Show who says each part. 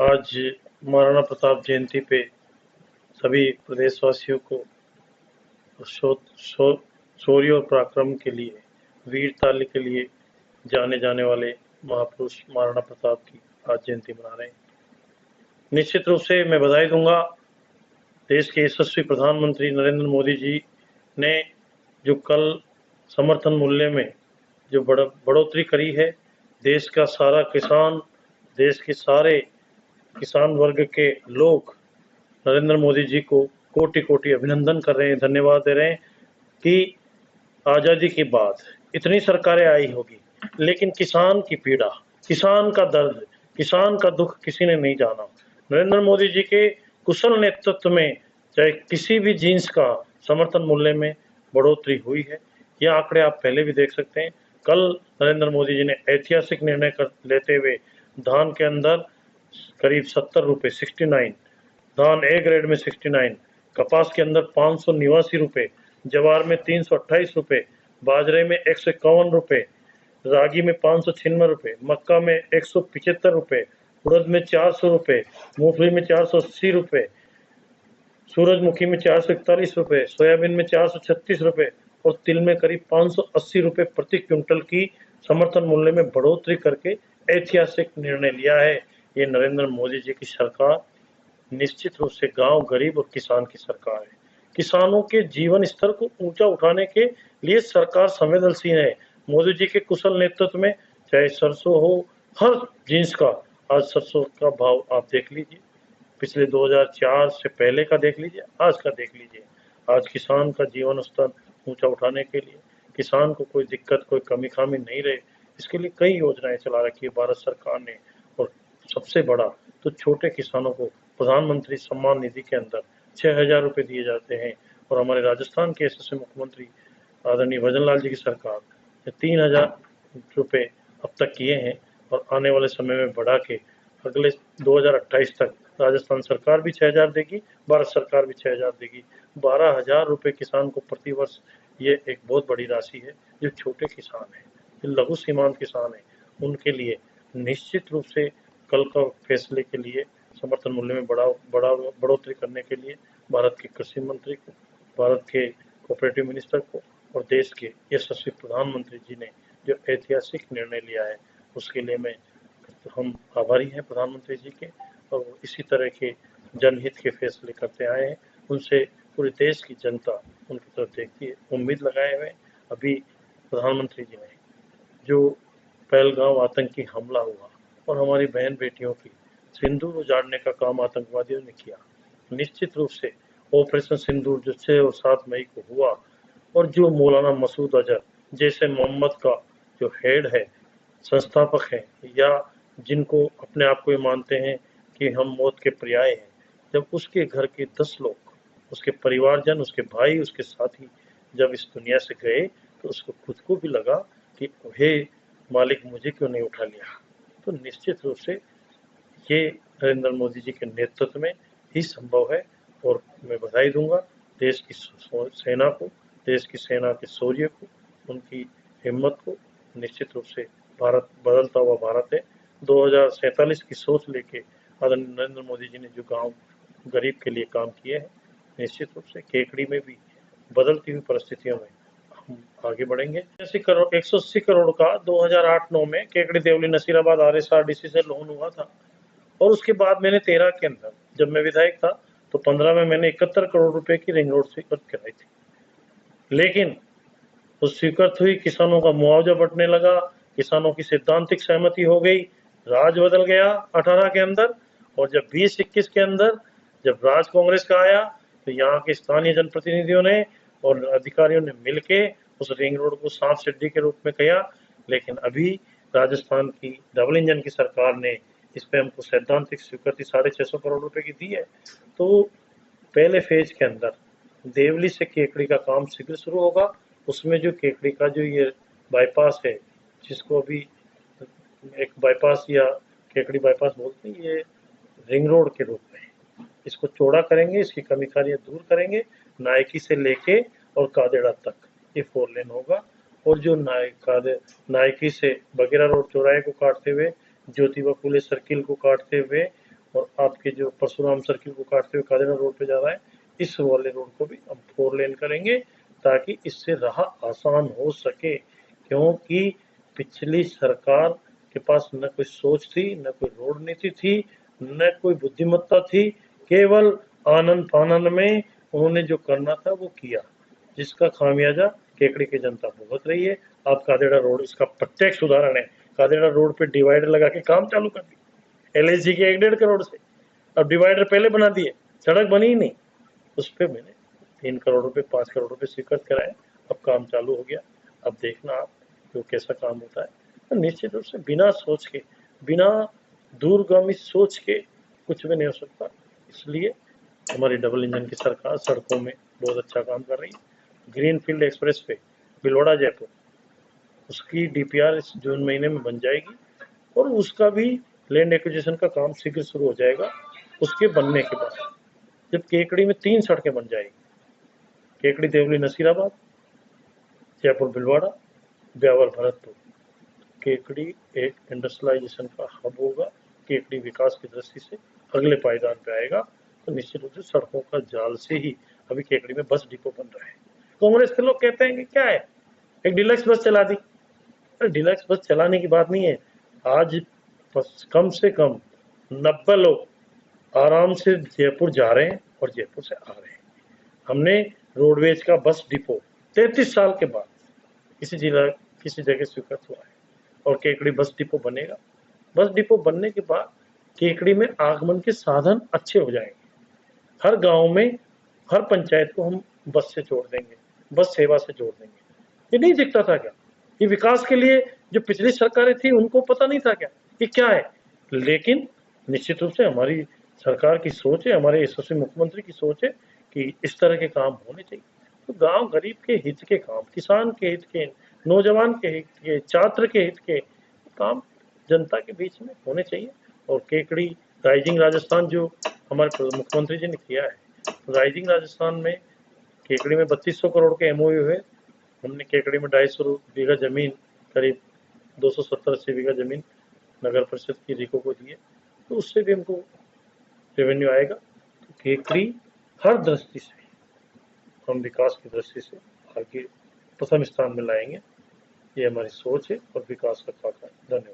Speaker 1: आज महाराणा प्रताप जयंती पे सभी प्रदेशवासियों को शौर्य और पराक्रम के लिए, वीरता के लिए जाने जाने वाले महापुरुष महाराणा प्रताप की आज जयंती मना रहे हैं। निश्चित रूप से मैं बधाई दूंगा देश के यशस्वी प्रधानमंत्री नरेंद्र मोदी जी ने जो कल समर्थन मूल्य में जो बढ़ोतरी करी है। देश का सारा किसान, देश के सारे किसान वर्ग के लोग नरेंद्र मोदी जी को कोटि कोटि अभिनंदन कर रहे हैं, धन्यवाद दे रहे हैं कि आज़ादी के बाद इतनी सरकारें आई होगी, लेकिन किसान की पीड़ा, किसान का दर्द, किसान का दुख किसी ने नहीं जाना। नरेंद्र मोदी जी के कुशल नेतृत्व में चाहे किसी भी जीन्स का समर्थन मूल्य में बढ़ोतरी हुई है। ये आंकड़े आप पहले भी देख सकते हैं। कल नरेंद्र मोदी जी ने ऐतिहासिक निर्णय लेते हुए धान के अंदर करीब 70 रुपये 69, धान ए ग्रेड में 69, कपास के अंदर 589 रुपये, जवार में 328 रुपये, बाजरे में 151 रुपये, रागी में 596 रुपये, मक्का में 175 रुपये, उड़द में 400 रुपये, मूंगफली में 480 रुपये, सूरजमुखी में 441 रुपये, सोयाबीन में 436 रुपये और तिल में करीब 580 रुपये प्रति क्विंटल की समर्थन मूल्य में बढ़ोतरी करके ऐतिहासिक निर्णय लिया है। ये नरेंद्र मोदी जी की सरकार निश्चित रूप से गांव, गरीब और किसान की सरकार है। किसानों के जीवन स्तर को ऊंचा उठाने के लिए सरकार संवेदनशील है। मोदी जी के कुशल नेतृत्व में चाहे सरसों हो, हर जिन्स का आज सरसों का भाव आप देख लीजिए, पिछले 2004 से पहले का देख लीजिए, आज का देख लीजिए। आज किसान का जीवन स्तर ऊंचा उठाने के लिए, किसान को कोई दिक्कत, कोई कमी खामी नहीं रहे, इसके लिए कई योजनाएं चला रखी है भारत सरकार ने। और सबसे बड़ा तो छोटे किसानों को प्रधानमंत्री सम्मान निधि के अंदर 6,000 रुपये दिए जाते हैं। और हमारे राजस्थान के यशस्वी मुख्यमंत्री आदरणीय भजनलाल जी की सरकार ने 3,000 रुपये अब तक किए हैं और आने वाले समय में बढ़ा के अगले 2028 तक राजस्थान सरकार भी 6,000 देगी, भारत सरकार भी 6,000 देगी। 12,000 रुपये किसान को प्रति वर्ष, ये एक बहुत बड़ी राशि है। जो छोटे किसान हैं, जो लघु सीमांत किसान हैं, उनके लिए निश्चित रूप से कल का फैसले के लिए समर्थन मूल्य में बढ़ोतरी करने के लिए भारत के कृषि मंत्री को, भारत के कोऑपरेटिव मिनिस्टर को और देश के यशस्वी प्रधानमंत्री जी ने जो ऐतिहासिक निर्णय लिया है, उसके लिए हम आभारी हैं प्रधानमंत्री जी के। और इसी तरह के जनहित के फैसले करते आए हैं, उनसे पूरे देश की जनता उनकी तरफ देखती है, उम्मीद लगाए हुए। अभी प्रधानमंत्री जी ने जो पहलगाम आतंकी हमला हुआ और हमारी बहन बेटियों की सिंदूर उजाड़ने का काम आतंकवादियों ने किया, निश्चित रूप से ऑपरेशन सिंदूर जो 6 और 7 मई को हुआ, और जो मौलाना मसूद अजहर जैसे मोहम्मद का जो हेड है, संस्थापक है, या जिनको अपने आप को ये मानते हैं कि हम मौत के पर्याय हैं, जब उसके घर के 10 लोग, उसके परिवारजन, उसके भाई, उसके साथी जब इस दुनिया से गए, तो उसको खुद को भी लगा कि हे मालिक, मुझे क्यों नहीं उठा लिया। तो निश्चित रूप से ये नरेंद्र मोदी जी के नेतृत्व में ही संभव है। और मैं बधाई दूंगा देश की सेना को, देश की सेना के शौर्य को, उनकी हिम्मत को। निश्चित रूप से भारत बदलता हुआ भारत है। 2047 की सोच लेके आदरणीय नरेंद्र मोदी जी ने जो गांव गरीब के लिए काम किए हैं, निश्चित रूप से केकड़ी में भी बदलती हुई परिस्थितियों में हम आगे बढ़ेंगे। 180 करोड़ का 2008-9 में केकड़ी, देवली, नसीराबाद, RSRDC से लोन हुआ था। और उसके बाद मैंने 13 के अंदर, जब मैं विधायक था, तो 15 में मैंने 71 करोड़ रुपए की रिंग रोड स्वीकृत कराई थी। लेकिन उस स्वीकृत हुई, किसानों का मुआवजा बढ़ने लगा, किसानों की सैद्धांतिक सहमति हो गई, राज बदल गया 18 के अंदर। और जब 20-21 के अंदर जब राज कांग्रेस का आया, तो यहाँ के स्थानीय जनप्रतिनिधियों ने और अधिकारियों ने मिलके उस रिंग रोड को सांप सीढ़ी के रूप में किया। लेकिन अभी राजस्थान की डबल इंजन की सरकार ने इस पे हमको सैद्धांतिक स्वीकृति 650 करोड़ रुपए की दी है। तो पहले फेज के अंदर देवली से केकड़ी का काम शीघ्र शुरू होगा। उसमें जो केकड़ी का जो ये बाईपास है, जिसको अभी एक बाईपास या केकड़ी बाईपास बोलते हैं, ये रिंग रोड के रूप में इसको चौड़ा करेंगे, इसकी कमी खारियां दूर करेंगे। नायकी से लेके और कादेड़ा तक ये 4 लेन होगा। और जो नायकी से बगेरा रोड चौराहे को काटते हुए, ज्योतिबा फुले सर्किल को काटते हुए और आपके जो परशुराम सर्किल को काटते हुए कादेड़ा रोड पे जा रहा है, इस वाले रोड को भी हम 4 लेन करेंगे ताकि इससे राह आसान हो सके, क्योंकि पिछली सरकार के पास न कोई सोच थी, न कोई रोड नीति थी, न कोई बुद्धिमत्ता थी। केवल आनंद फानन में उन्होंने जो करना था वो किया, जिसका खामियाजा केकड़ी की जनता भुगत रही है। आप कादेड़ा रोड इसका प्रत्यक्ष उदाहरण है। कादेड़ा रोड पे डिवाइडर लगा के काम चालू कर दिया LIC के 1.5 करोड़ से। अब डिवाइडर पहले बना दिए, सड़क बनी ही नहीं। उस पे मैंने 3 करोड़ रुपए 5 करोड़ रुपए स्वीकृत कराए। अब काम चालू हो गया। अब देखना आप तो कैसा काम होता है। तो निश्चित रूप से बिना सोच के, बिना दूरगामी सोच के कुछ भी नहीं हो सकता। इसलिए हमारी डबल इंजन की सरकार सड़कों में बहुत अच्छा काम कर रही है। ग्रीनफील्ड एक्सप्रेस पे भिलवाड़ा जयपुर, उसकी DPR इस जून महीने में बन जाएगी और उसका भी लैंड एक्विजिशन का काम शीघ्र शुरू हो जाएगा। उसके बनने के बाद जब केकड़ी में 3 सड़कें बन जाएगी, केकड़ी देवली नसीराबाद, जयपुर भिलवाड़ा, ब्यावर भरतपुर, केकड़ी एक इंडस्ट्रियलाइजेशन का हब होगा। केकड़ी विकास की दृष्टि से अगले पायदान पे आएगा। तो निश्चित रूप से सड़कों का जाल से ही अभी केकड़ी में बस डिपो बन रहा है। कांग्रेस के लोग कहते हैं कि क्या है, एक डिलक्स बस चला दी। अरे डिलक्स बस चलाने की बात नहीं है। आज कम से कम 90 लोग आराम से जयपुर जा रहे हैं और जयपुर से आ रहे हैं। हमने रोडवेज का बस डिपो 33 साल के बाद किसी जगह स्वीकृत हुआ है और केकड़ी बस डिपो बनेगा। बस डिपो बनने के बाद केकड़ी में आगमन के साधन अच्छे हो जाएंगे। हर गांव में, हर पंचायत को हम बस से जोड़ देंगे, बस सेवा से जोड़ देंगे। ये नहीं दिखता था क्या? ये विकास के लिए जो पिछली सरकारें थी उनको पता नहीं था क्या ये क्या है? लेकिन निश्चित रूप से हमारी सरकार की सोच है, हमारे यशस्वी मुख्यमंत्री की सोच है कि इस तरह के काम होने चाहिए। तो गांव गरीब के हित के काम, किसान के हित के, नौजवान के हित के, छात्र के हित के काम जनता के बीच में होने चाहिए। और केकड़ी राइजिंग राजस्थान जो हमारे मुख्यमंत्री जी ने किया है, राइजिंग राजस्थान में केकड़ी में 3200 करोड़ के MOU हुए। हमने केकड़ी में 250 बीघा जमीन, करीब 270-80 बीघा जमीन नगर परिषद की रिको को दी है। तो उससे भी हमको रेवेन्यू आएगा। तो केकड़ी हर दृष्टि से हम विकास की दृष्टि से आगे प्रथम स्थान में लाएंगे। ये हमारी सोच है और विकास का खाका है। धन्यवाद।